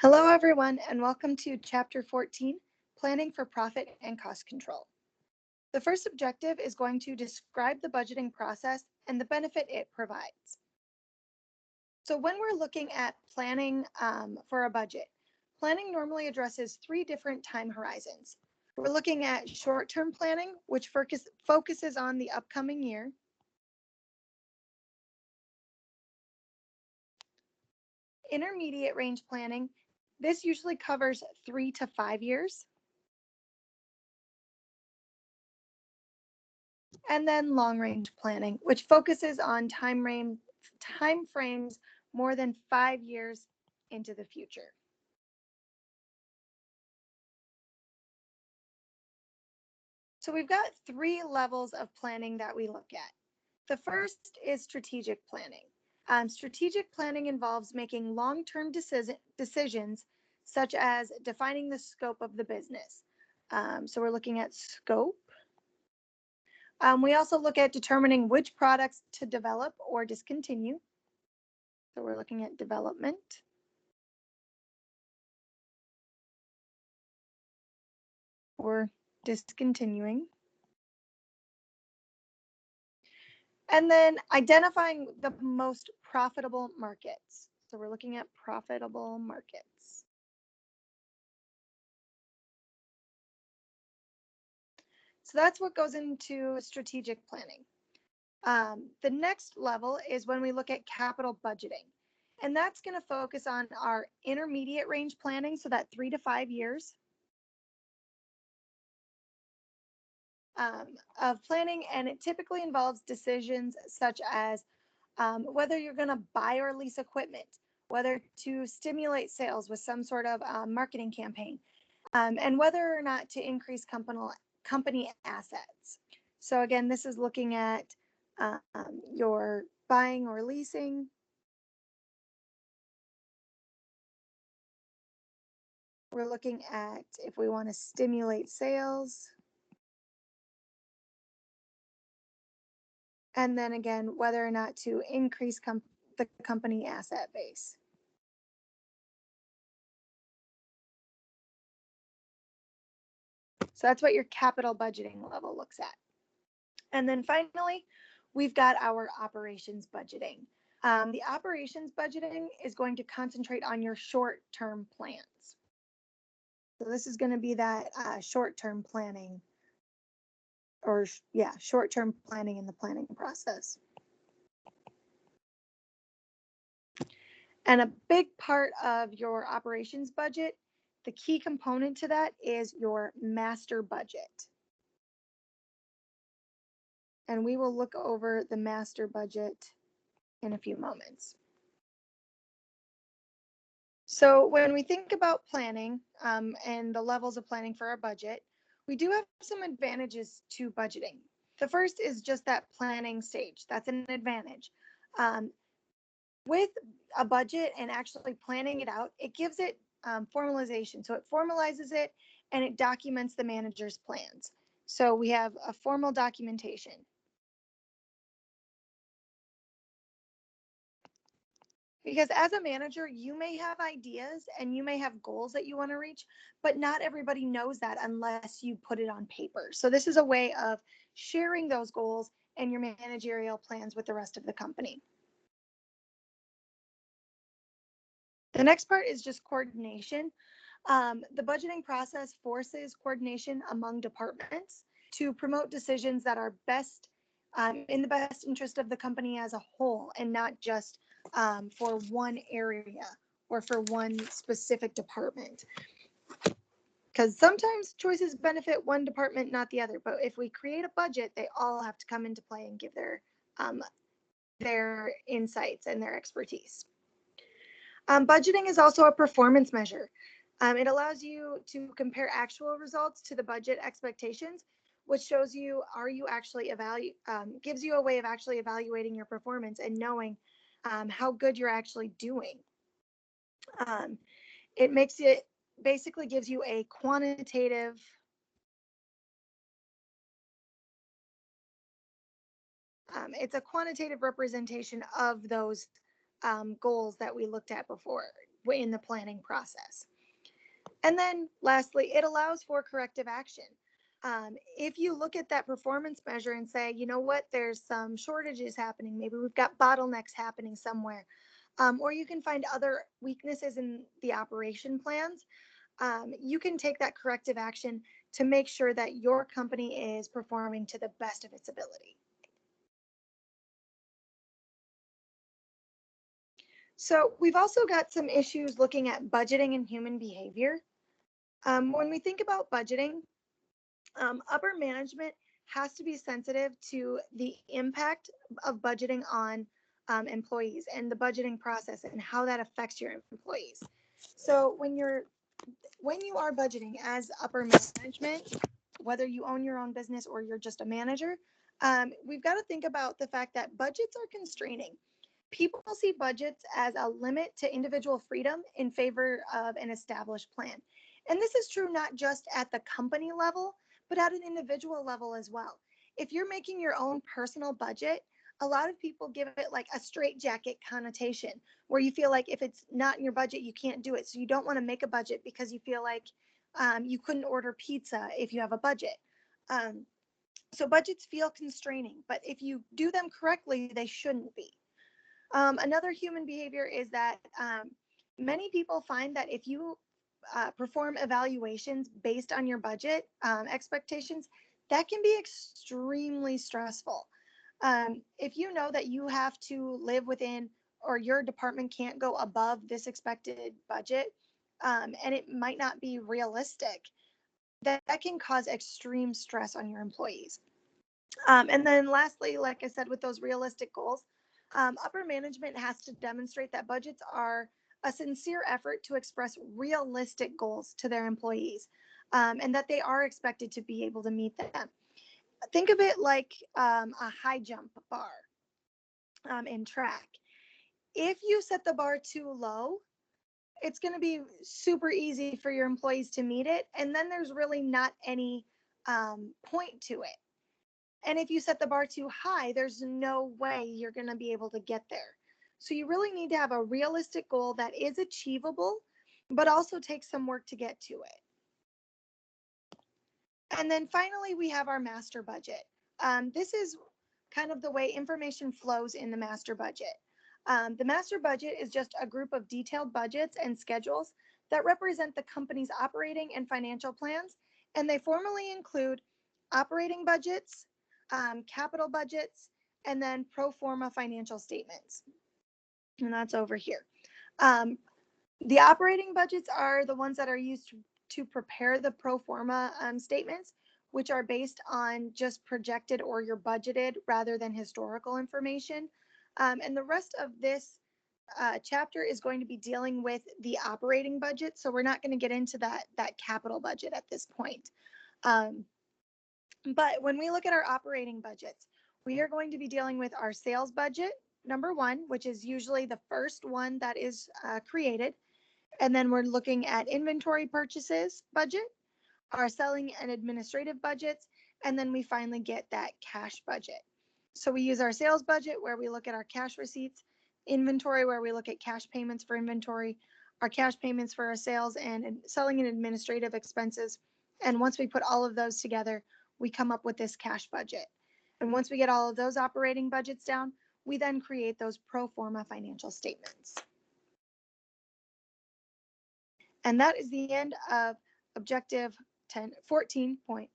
Hello, everyone, and welcome to Chapter 14, Planning for Profit and Cost Control. The first objective is going to describe the budgeting process and the benefit it provides. So when we're looking at planning for a budget, planning normally addresses three different time horizons. We're looking at short-term planning, which focuses on the upcoming year. Intermediate range planning, this usually covers 3 to 5 years. And then long range planning, which focuses on time frames more than 5 years into the future. So we've got three levels of planning that we look at. The first is strategic planning. Strategic planning involves making long-term decisions, such as defining the scope of the business. So we're looking at scope. We also look at determining which products to develop or discontinue. So we're looking at development. Or discontinuing. And then identifying the most profitable markets. So we're looking at profitable markets. So that's what goes into strategic planning. The next level is when we look at capital budgeting. And that's going to focus on our intermediate range planning, so that 3 to 5 years of planning. And it typically involves decisions such as whether you're going to buy or lease equipment, whether to stimulate sales with some sort of marketing campaign, and whether or not to increase company assets. So again, this is looking at your buying or leasing. We're looking at if we want to stimulate sales. And then again, whether or not to increase the company asset base. So that's what your capital budgeting level looks at. And then finally, we've got our operations budgeting. The operations budgeting is going to concentrate on your short-term plans. So this is going to be that short-term planning, or short-term planning in the planning process. And a big part of your operations budget, the key component to that is your master budget. And we will look over the master budget in a few moments. So when we think about planning and the levels of planning for our budget, we do have some advantages to budgeting. The first is just that planning stage. That's an advantage. With a budget and actually planning it out, it gives it formalization. So it formalizes it and it documents the manager's plans. So we have a formal documentation. Because as a manager, you may have ideas and you may have goals that you want to reach, but not everybody knows that unless you put it on paper. So this is a way of sharing those goals and your managerial plans with the rest of the company. The next part is just coordination. The budgeting process forces coordination among departments to promote decisions that are best in the best interest of the company as a whole, and not just for one area or for one specific department. Because sometimes choices benefit one department, not the other. But if we create a budget, they all have to come into play and give their insights and their expertise. Budgeting is also a performance measure. It allows you to compare actual results to the budget expectations, which shows you, gives you a way of actually evaluating your performance and knowing how good you're actually doing. It basically gives you a quantitative it's a quantitative representation of those goals that we looked at before. in the planning process. And then lastly, it allows for corrective action. If you look at that performance measure and say, you know what, there's some shortages happening, maybe we've got bottlenecks happening somewhere, or you can find other weaknesses in the operation plans, you can take that corrective action to make sure that your company is performing to the best of its ability. So we've also got some issues looking at budgeting and human behavior. When we think about budgeting, upper management has to be sensitive to the impact of budgeting on employees and the budgeting process and how that affects your employees. So when you are budgeting as upper management, whether you own your own business or you're just a manager, we've got to think about the fact that budgets are constraining. People see budgets as a limit to individual freedom in favor of an established plan. And this is true not just at the company level, but at an individual level as well. If you're making your own personal budget, a lot of people give it like a straitjacket connotation, where you feel like if it's not in your budget, you can't do it. So you don't want to make a budget because you feel like you couldn't order pizza if you have a budget. So budgets feel constraining, but if you do them correctly, they shouldn't be. Another human behavior is that many people find that if you perform evaluations based on your budget expectations, that can be extremely stressful. If you know that you have to live within, or your department can't go above this expected budget, and it might not be realistic, that can cause extreme stress on your employees. And then lastly, like I said, with those realistic goals, upper management has to demonstrate that budgets are a sincere effort to express realistic goals to their employees, and that they are expected to be able to meet them. Think of it like a high jump bar in track. If you set the bar too low, it's going to be super easy for your employees to meet it, and then there's really not any point to it. And if you set the bar too high, there's no way you're going to be able to get there. So you really need to have a realistic goal that is achievable, but also takes some work to get to it. And then finally, we have our master budget. This is kind of the way information flows in the master budget. The master budget is just a group of detailed budgets and schedules that represent the company's operating and financial plans, and they formally include operating budgets, capital budgets, and then pro forma financial statements. And that's over here. The operating budgets are the ones that are used to prepare the pro forma statements, which are based on just projected or your budgeted rather than historical information. And the rest of this chapter is going to be dealing with the operating budget. So we're not going to get into that capital budget at this point. But when we look at our operating budgets, we are going to be dealing with our sales budget, number one, which is usually the first one that is created. And then we're looking at inventory purchases budget, our selling and administrative budgets, and then we finally get that cash budget. So we use our sales budget where we look at our cash receipts, inventory where we look at cash payments for inventory, our cash payments for our sales and selling and administrative expenses. And once we put all of those together, we come up with this cash budget. And once we get all of those operating budgets down, we then create those pro forma financial statements. And that is the end of objective 14.1.